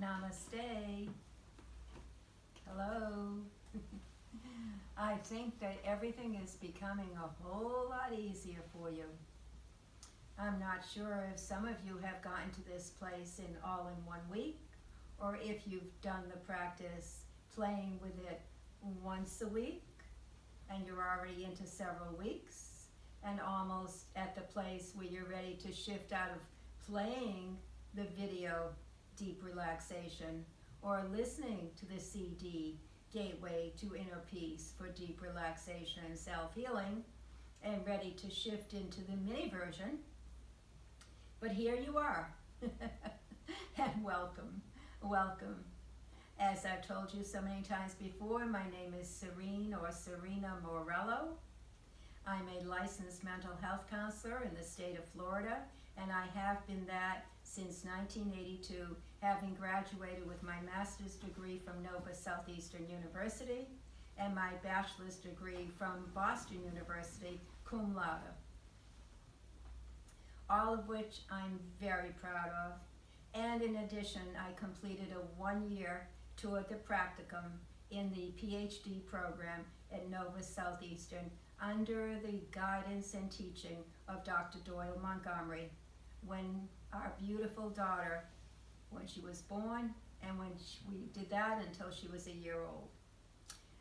Namaste. Hello. I think that everything is becoming a whole lot easier for you. I'm not sure if some of you have gotten to this place all in 1 week, or if you've done the practice playing with it once a week, and you're already into several weeks, and almost at the place where you're ready to shift out of playing the video Deep Relaxation or listening to the CD Gateway to Inner Peace for Deep Relaxation and Self-Healing, and ready to shift into the mini version. But here you are, and welcome, welcome. As I've told you so many times before, my name is Serene or Serena Morello. I'm a licensed mental health counselor in the state of Florida, and I have been that since 1982, having graduated with my master's degree from Nova Southeastern University and my bachelor's degree from Boston University, cum laude. All of which I'm very proud of. And in addition, I completed a 1-year tour de practicum in the PhD program at Nova Southeastern under the guidance and teaching of Dr. Doyle Montgomery when our beautiful daughter, when she was born, and we did that until she was 1 year old.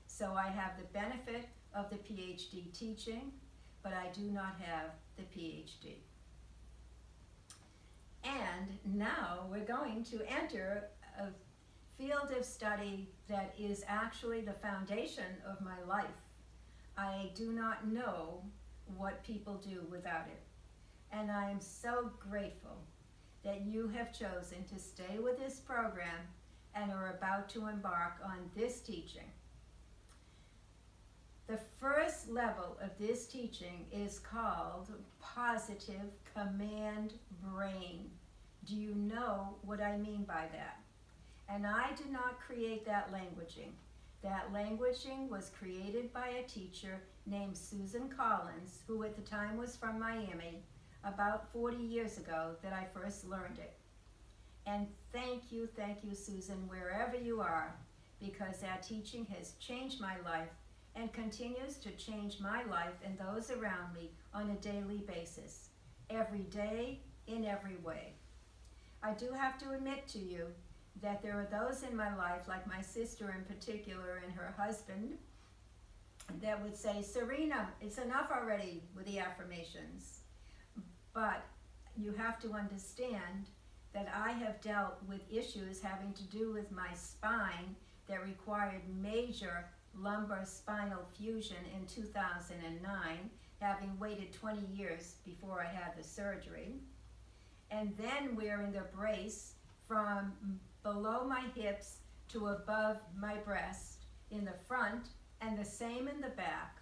So I have the benefit of the PhD teaching, but I do not have the PhD. And now we're going to enter a field of study that is actually the foundation of my life. I do not know what people do without it. And I am so grateful that you have chosen to stay with this program and are about to embark on this teaching. The first level of this teaching is called Positive Command Brain. Do you know what I mean by that? And I did not create that languaging. That languaging was created by a teacher named Susan Collins, who at the time was from Miami, about 40 years ago that I first learned it. And thank you, Susan, wherever you are, because that teaching has changed my life and continues to change my life and those around me on a daily basis, every day, in every way. I do have to admit to you that there are those in my life, like my sister in particular and her husband, that would say, Serena, it's enough already with the affirmations. But you have to understand that I have dealt with issues having to do with my spine that required major lumbar spinal fusion in 2009, having waited 20 years before I had the surgery. And then wearing the brace from below my hips to above my breast in the front and the same in the back.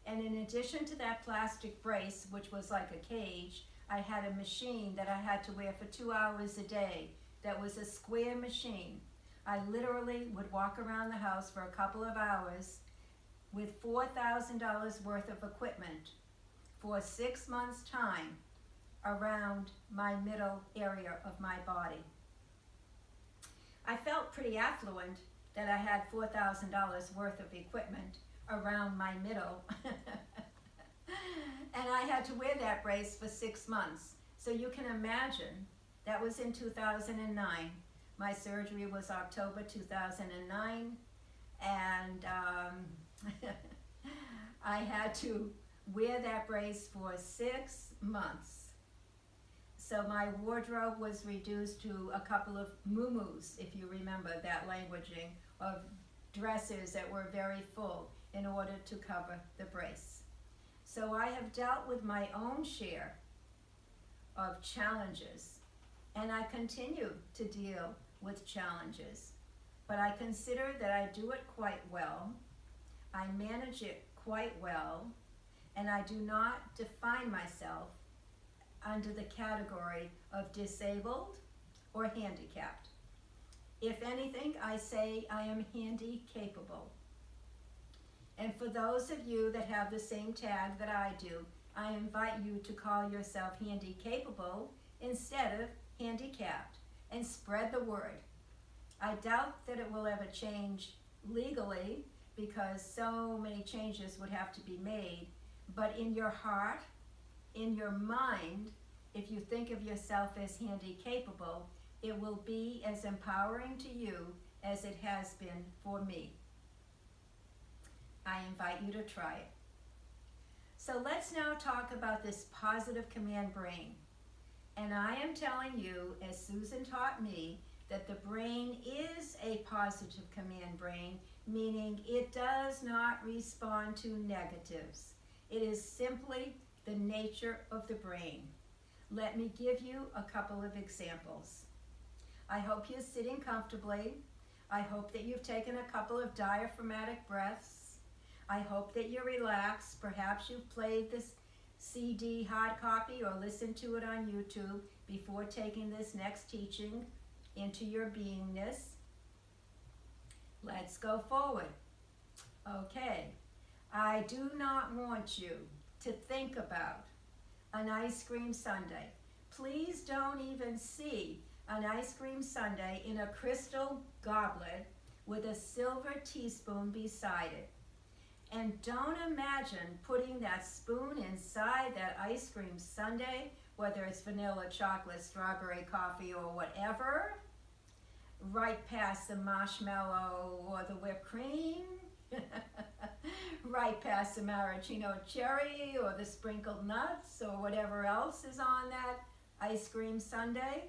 And in addition to that plastic brace, which was like a cage, I had a machine that I had to wear for 2 hours a day. That was a square machine. I literally would walk around the house for a couple of hours with $4,000 worth of equipment for 6 months' time around my middle area of my body. I felt pretty affluent that I had $4,000 worth of equipment around my middle. And I had to wear that brace for 6 months. So you can imagine, that was in 2009. My surgery was October 2009, and I had to wear that brace for 6 months. So my wardrobe was reduced to a couple of muumuus, if you remember that languaging, of dresses that were very full in order to cover the brace. So I have dealt with my own share of challenges, and I continue to deal with challenges. But I consider that I do it quite well, I manage it quite well, and I do not define myself under the category of disabled or handicapped. If anything, I say I am handy capable. And for those of you that have the same tag that I do, I invite you to call yourself handy capable instead of handicapped, and spread the word. I doubt that it will ever change legally because so many changes would have to be made. But in your heart, in your mind, if you think of yourself as handy capable, it will be as empowering to you as it has been for me. I invite you to try it. So let's now talk about this positive command brain. And I am telling you, as Susan taught me, that the brain is a positive command brain, meaning it does not respond to negatives. It is simply the nature of the brain. Let me give you a couple of examples. I hope you're sitting comfortably. I hope that you've taken a couple of diaphragmatic breaths. I hope that you're relaxed. Perhaps you've played this CD hard copy or listened to it on YouTube before taking this next teaching into your beingness. Let's go forward. Okay, I do not want you to think about an ice cream sundae. Please don't even see an ice cream sundae in a crystal goblet with a silver teaspoon beside it. And don't imagine putting that spoon inside that ice cream sundae, whether it's vanilla, chocolate, strawberry, coffee, or whatever, right past the marshmallow or the whipped cream, right past the maraschino cherry or the sprinkled nuts or whatever else is on that ice cream sundae,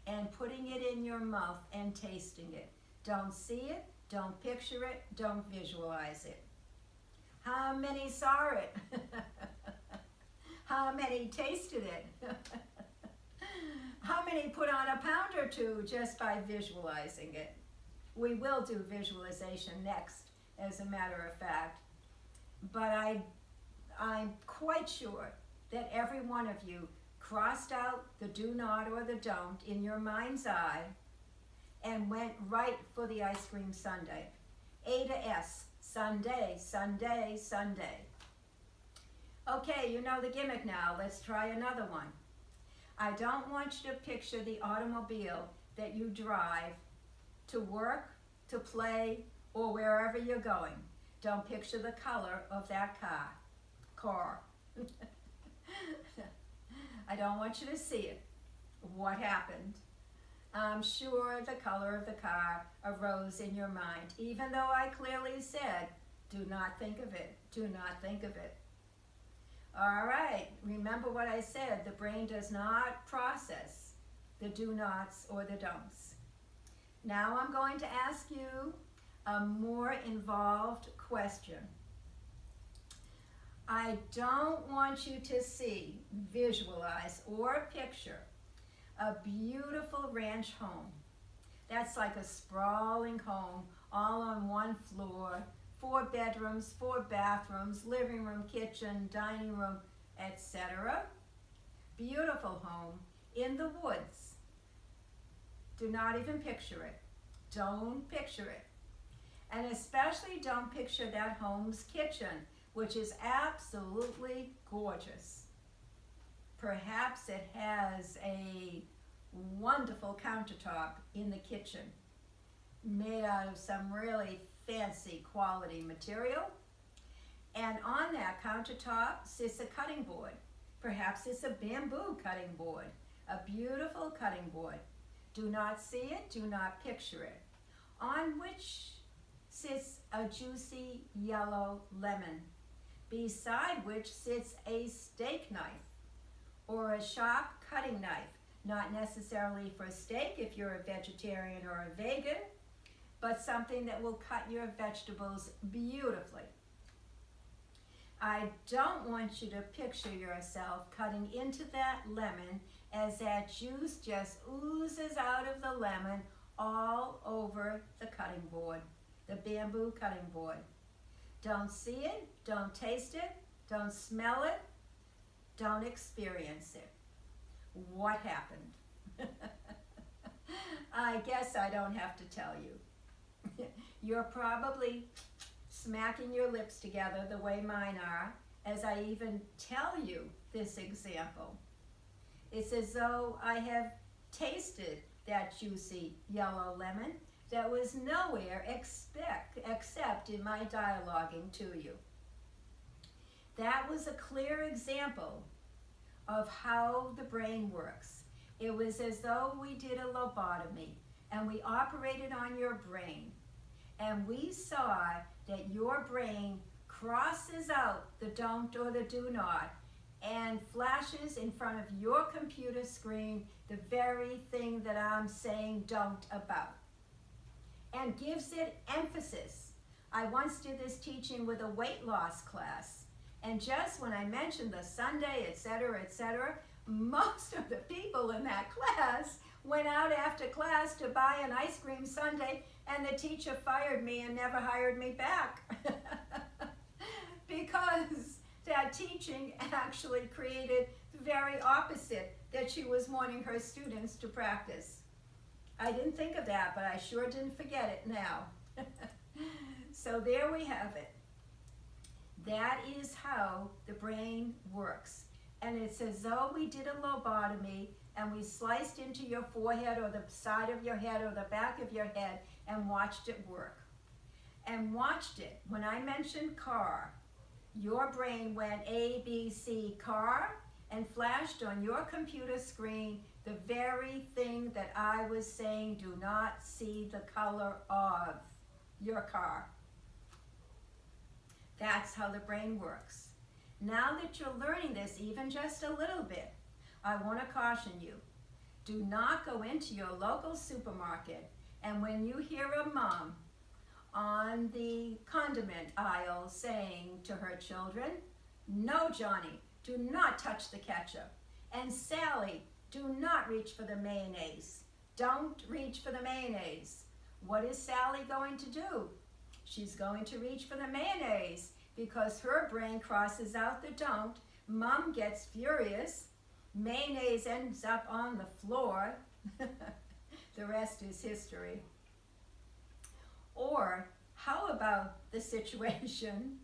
and putting it in your mouth and tasting it. Don't see it, don't picture it, don't visualize it. How many saw it? How many tasted it? How many put on a pound or two just by visualizing it? We will do visualization next, as a matter of fact. But I'm quite sure that every one of you crossed out the do not or the don't in your mind's eye and went right for the ice cream sundae. A to S, Sunday, Sunday, Sunday. Okay, you know the gimmick now. Let's try another one. I don't want you to picture the automobile that you drive to work, to play, or wherever you're going. Don't picture the color of that car. I don't want you to see it. What happened? I'm sure the color of the car arose in your mind, even though I clearly said, do not think of it. Do not think of it. All right, remember what I said. The brain does not process the do nots or the don'ts. Now I'm going to ask you a more involved question. I don't want you to see, visualize, or picture a beautiful ranch home. That's like a sprawling home, all on one floor, 4 bedrooms, 4 bathrooms, living room, kitchen, dining room, etc. Beautiful home in the woods. Do not even picture it. Don't picture it. And especially don't picture that home's kitchen, which is absolutely gorgeous. Perhaps it has a wonderful countertop in the kitchen, made out of some really fancy quality material. And on that countertop sits a cutting board. Perhaps it's a bamboo cutting board, a beautiful cutting board. Do not see it, do not picture it. On which sits a juicy yellow lemon, beside which sits a steak knife or a sharp cutting knife, not necessarily for steak if you're a vegetarian or a vegan, but something that will cut your vegetables beautifully. I don't want you to picture yourself cutting into that lemon as that juice just oozes out of the lemon all over the cutting board, the bamboo cutting board. Don't see it, don't taste it, don't smell it, don't experience it. What happened? I guess I don't have to tell you. You're probably smacking your lips together the way mine are as I even tell you this example. It's as though I have tasted that juicy yellow lemon, that was nowhere except in my dialoguing to you. That was a clear example of how the brain works. It was as though we did a lobotomy and we operated on your brain, and we saw that your brain crosses out the don't or the do not and flashes in front of your computer screen the very thing that I'm saying don't about, and gives it emphasis. I once did this teaching with a weight loss class, and just when I mentioned the Sunday, etc., most of the people in that class went out after class to buy an ice cream sundae, and the teacher fired me and never hired me back. Because that teaching actually created the very opposite that she was wanting her students to practice. I didn't think of that, but I sure didn't forget it now. So there we have it. That is how the brain works. And it's as though we did a lobotomy and we sliced into your forehead or the side of your head or the back of your head and watched it work. And watched it. When I mentioned car, your brain went A, B, C, car, and flashed on your computer screen the very thing that I was saying, do not see the color of your car. That's how the brain works. Now that you're learning this, even just a little bit, I want to caution you. Do not go into your local supermarket, and when you hear a mom on the condiment aisle saying to her children, "No, Johnny, do not touch the ketchup," and "Sally, do not reach for the mayonnaise. Don't reach for the mayonnaise." What is Sally going to do? She's going to reach for the mayonnaise because her brain crosses out the don't. Mom gets furious. Mayonnaise ends up on the floor. The rest is history. Or how about the situation?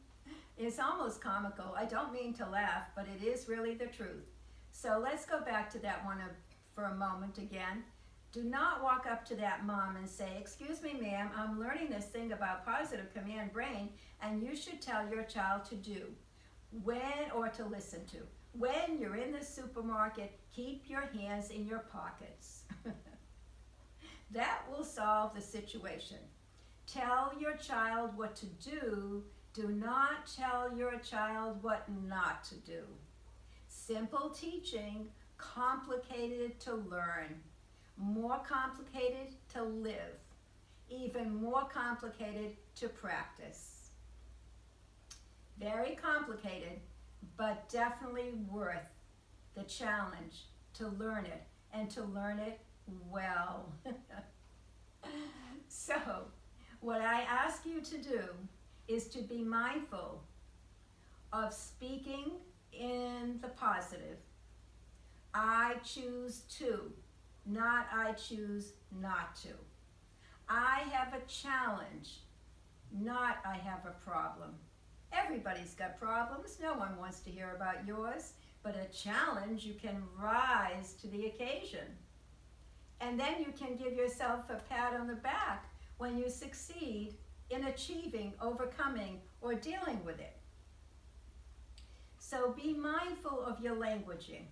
It's almost comical. I don't mean to laugh, but it is really the truth. So let's go back to that one for a moment again. Do not walk up to that mom and say, "Excuse me, ma'am, I'm learning this thing about positive command brain, and you should tell your child to do when or to listen to. When you're in the supermarket, keep your hands in your pockets." That will solve the situation. Tell your child what to do. Do not tell your child what not to do. Simple teaching, complicated to learn. More complicated to live. Even more complicated to practice. Very complicated, but definitely worth the challenge to learn it, and to learn it well. So, what I ask you to do is to be mindful of speaking in the positive. I choose to, not I choose not to. I have a challenge, not I have a problem. Everybody's got problems. No one wants to hear about yours, but a challenge, you can rise to the occasion. And then you can give yourself a pat on the back when you succeed in achieving, overcoming, or dealing with it. So be mindful of your languaging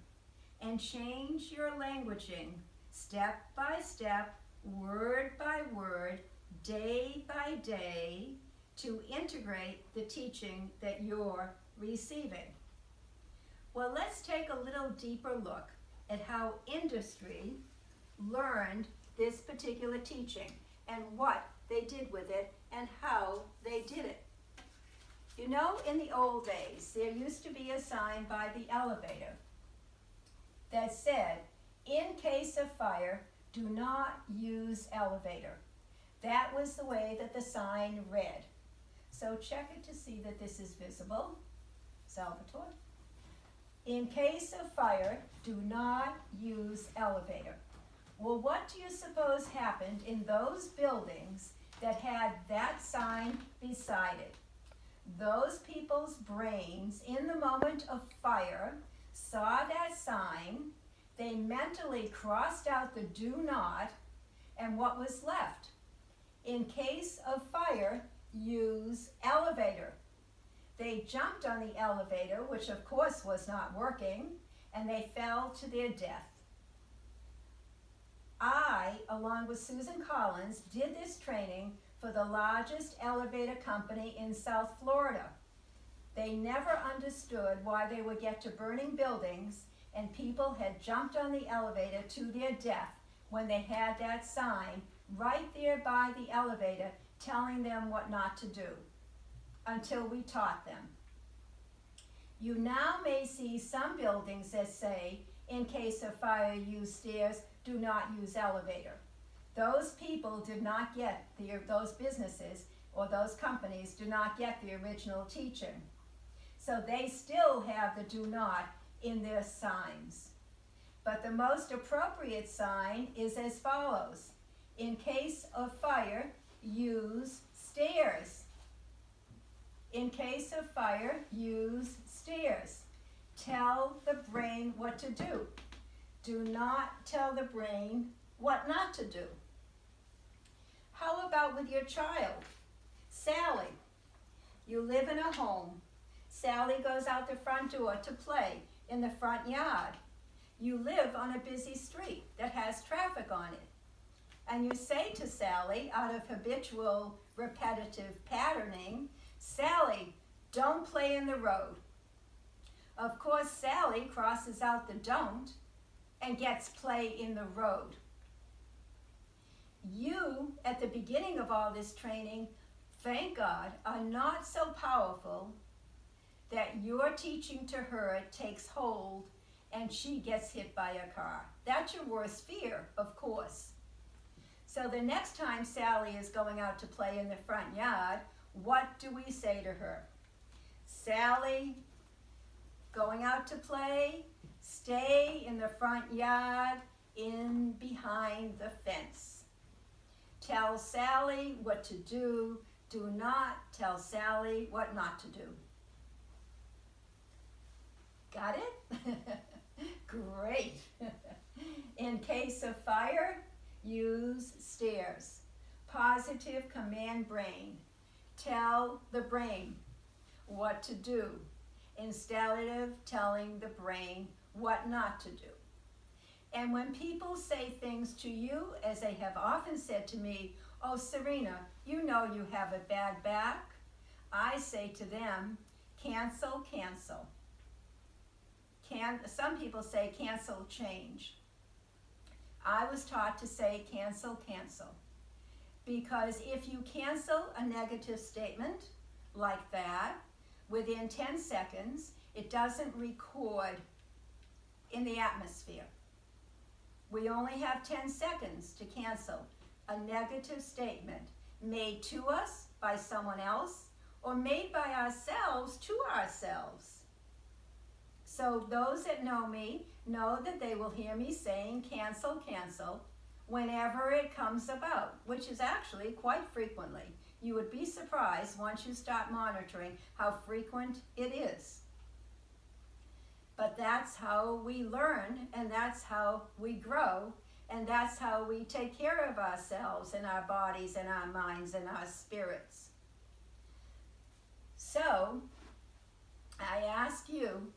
and change your languaging step by step, word by word, day by day, to integrate the teaching that you're receiving. Well, let's take a little deeper look at how industry learned this particular teaching and what they did with it and how they did it. You know, in the old days, there used to be a sign by the elevator that said, "In case of fire, do not use elevator." That was the way that the sign read. So check it to see that this is visible. Salvatore. In case of fire, do not use elevator. Well, what do you suppose happened in those buildings that had that sign beside it? Those people's brains, in the moment of fire, saw that sign. They mentally crossed out the do not, and what was left? In case of fire, use elevator. They jumped on the elevator, which of course was not working, and they fell to their death. I, along with Susan Collins, did this training for the largest elevator company in South Florida. They never understood why they would get to burning buildings and people had jumped on the elevator to their death when they had that sign right there by the elevator telling them what not to do, until we taught them. You now may see some buildings that say, in case of fire, use stairs, do not use elevator. Those people did not get, those businesses or those companies do not get the original teaching. So they still have the do not in their signs. But the most appropriate sign is as follows. In case of fire, use stairs. In case of fire, use stairs. Tell the brain what to do. Do not tell the brain what not to do. How about with your child? Sally, you live in a home. Sally goes out the front door to play in the front yard. You live on a busy street that has traffic on it. And you say to Sally, out of habitual repetitive patterning, Sally, don't play in the road. Of course, Sally crosses out the don't and gets play in the road. You, at the beginning of all this training, thank God, are not so powerful that your teaching to her takes hold and she gets hit by a car. That's your worst fear, of course. So the next time Sally is going out to play in the front yard, what do we say to her? Sally, going out to play, stay in the front yard, in behind the fence. Tell Sally what to do. Do not tell Sally what not to do. Got it? Great. In case of fire, use stairs. Positive command brain. Tell the brain what to do instead of telling the brain what not to do. And when people say things to you, as they have often said to me, oh, Serena, you know you have a bad back, I say to them, cancel, cancel. Some people say cancel, change. I was taught to say cancel, cancel. Because if you cancel a negative statement like that, within 10 seconds, it doesn't record in the atmosphere. We only have 10 seconds to cancel a negative statement made to us by someone else or made by ourselves to ourselves. So those that know me know that they will hear me saying cancel, cancel whenever it comes about, which is actually quite frequently. You would be surprised once you start monitoring how frequent it is. But that's how we learn, and that's how we grow, and that's how we take care of ourselves and our bodies and our minds and our spirits. So, I ask you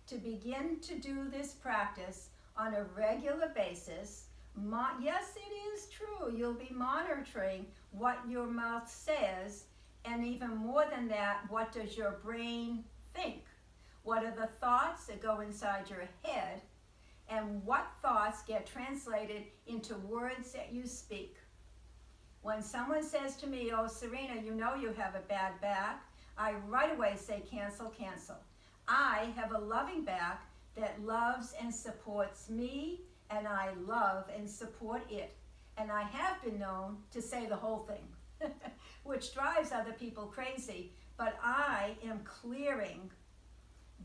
to begin to do this practice on a regular basis. Yes, it is true. You'll be monitoring what your mouth says, and even more than that, what does your brain think? What are the thoughts that go inside your head, and what thoughts get translated into words that you speak? When someone says to me, oh, Serena, you know you have a bad back, I right away say cancel, cancel. I have a loving back that loves and supports me, and I love and support it. And I have been known to say the whole thing, which drives other people crazy, but I am clearing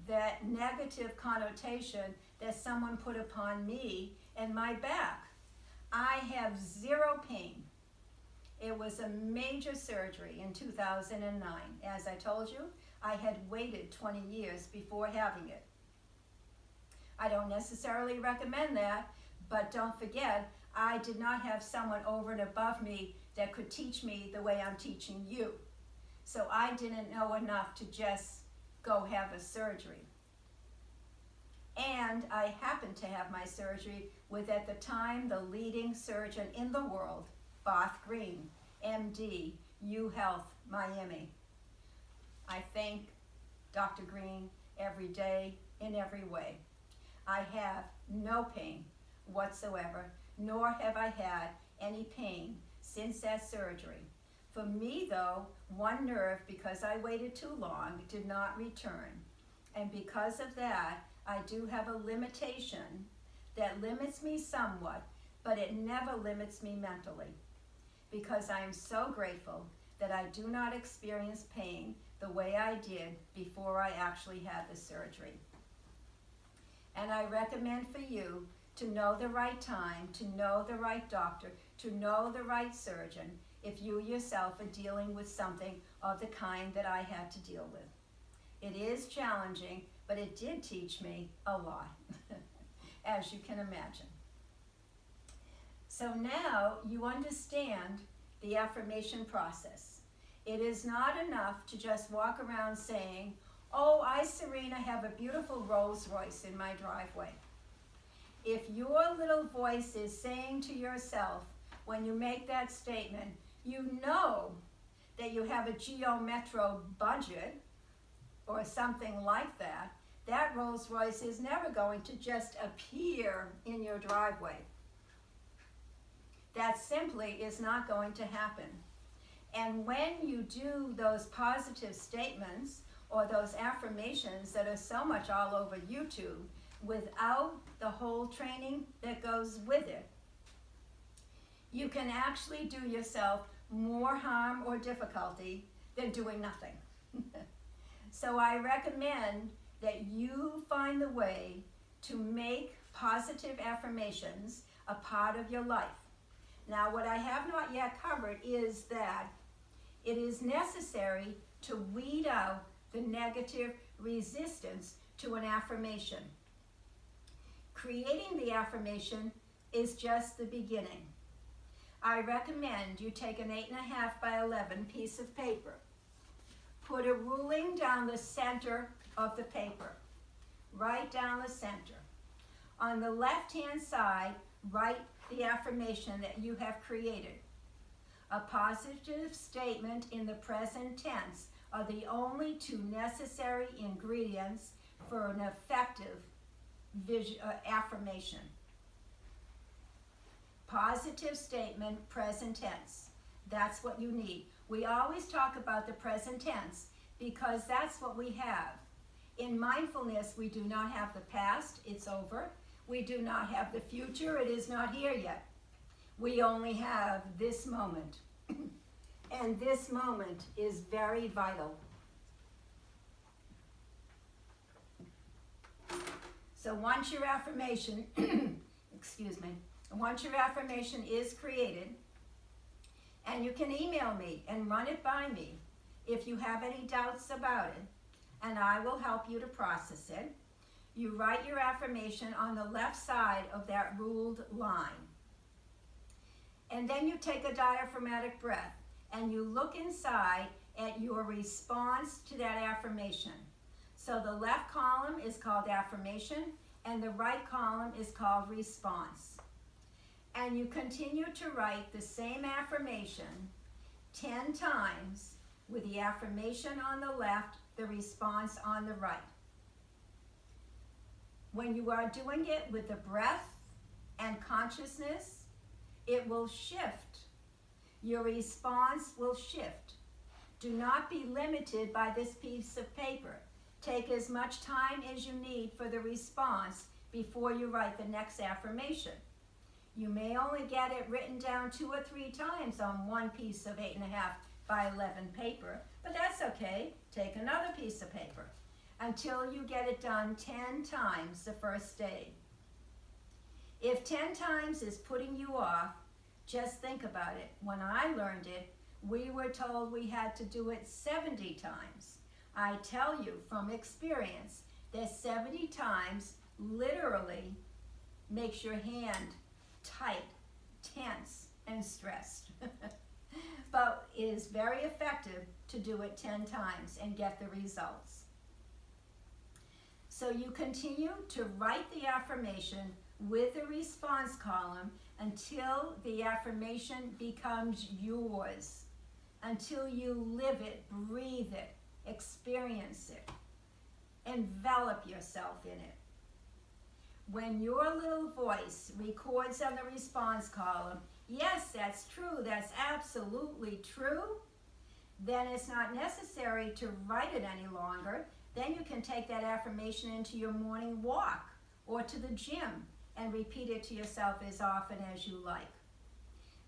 that negative connotation that someone put upon me and my back. I have zero pain. It was a major surgery in 2009. As I told you, I had waited 20 years before having it. I don't necessarily recommend that, but don't forget, I did not have someone over and above me that could teach me the way I'm teaching you. So I didn't know enough to just go have a surgery. And I happened to have my surgery with, at the time, the leading surgeon in the world, Both Green, MD, U Health, Miami. I thank Dr. Green every day in every way. I have no pain whatsoever, nor have I had any pain since that surgery. For me, though, one nerve, because I waited too long, did not return. And because of that, I do have a limitation that limits me somewhat, but it never limits me mentally, because I am so grateful that I do not experience pain the way I did before I actually had the surgery. And I recommend for you to know the right time, to know the right doctor, to know the right surgeon, if you yourself are dealing with something of the kind that I had to deal with. It is challenging, but it did teach me a lot, as you can imagine. So now you understand the affirmation process. It is not enough to just walk around saying, oh, I, Serena, have a beautiful Rolls Royce in my driveway. If your little voice is saying to yourself, when you make that statement, you know that you have a Geo Metro budget or something like that, that Rolls Royce is never going to just appear in your driveway. That simply is not going to happen. And when you do those positive statements or those affirmations that are so much all over YouTube without the whole training that goes with it, you can actually do yourself more harm or difficulty than doing nothing. So I recommend that you find the way to make positive affirmations a part of your life. Now, what I have not yet covered is that it is necessary to weed out the negative resistance to an affirmation. Creating the affirmation is just the beginning. I recommend you take an 8.5 by 11 piece of paper. Put a ruling down the center of the paper, right down the center. On the left-hand side, write the affirmation that you have created. A positive statement in the present tense are the only two necessary ingredients for an effective affirmation. Positive statement, present tense. That's what you need. We always talk about the present tense because that's what we have. In mindfulness, we do not have the past, it's over. We do not have the future, it is not here yet. We only have this moment. And this moment is very vital. So once your affirmation, once your affirmation is created, and you can email me and run it by me if you have any doubts about it, and I will help you to process it. You write your affirmation on the left side of that ruled line. And then you take a diaphragmatic breath and you look inside at your response to that affirmation. So the left column is called affirmation and the right column is called response. And you continue to write the same affirmation 10 times with the affirmation on the left, the response on the right. When you are doing it with the breath and consciousness, it will shift. Your response will shift. Do not be limited by this piece of paper. Take as much time as you need for the response before you write the next affirmation. You may only get it written down 2 or 3 times on one piece of 8.5 by 11 paper, but that's okay. Take another piece of paper until you get it done 10 times the first day. If 10 times is putting you off, just think about it. When I learned it, we were told we had to do it 70 times. I tell you from experience that 70 times literally makes your hand tight tense and stressed. But it is very effective to do it 10 times and get the results. So you continue to write the affirmation with the response column until the affirmation becomes yours, until you live it, breathe it, experience it, envelop yourself in it. When your little voice records on the response column, yes, that's true, that's absolutely true, then it's not necessary to write it any longer. Then you can take that affirmation into your morning walk or to the gym and repeat it to yourself as often as you like.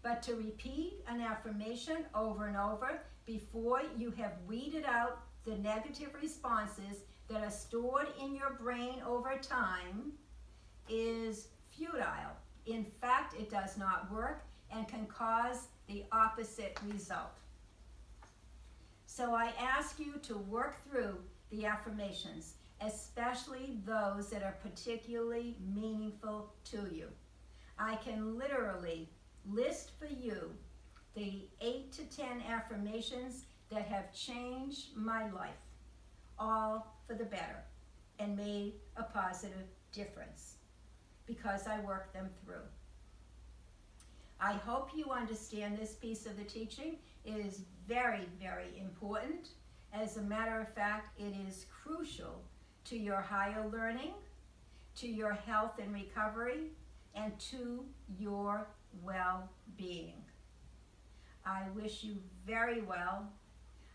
But to repeat an affirmation over and over before you have weeded out the negative responses that are stored in your brain over time is futile. In fact, it does not work and can cause the opposite result. So I ask you to work through the affirmations, especially those that are particularly meaningful to you. I can literally list for you the 8 to 10 affirmations that have changed my life, all for the better, and made a positive difference because I worked them through. I hope you understand this piece of the teaching. It is very, very important. As a matter of fact, it is crucial to your higher learning, to your health and recovery, and to your well-being. I wish you very well.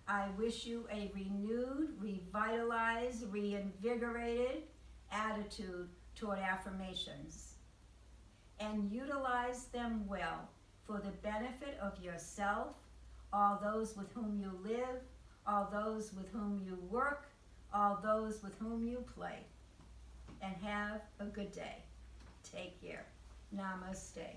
I wish you a renewed, revitalized, reinvigorated attitude toward affirmations. And utilize them well for the benefit of yourself, all those with whom you live, all those with whom you work, all those with whom you play. And have a good day. Take care. Namaste.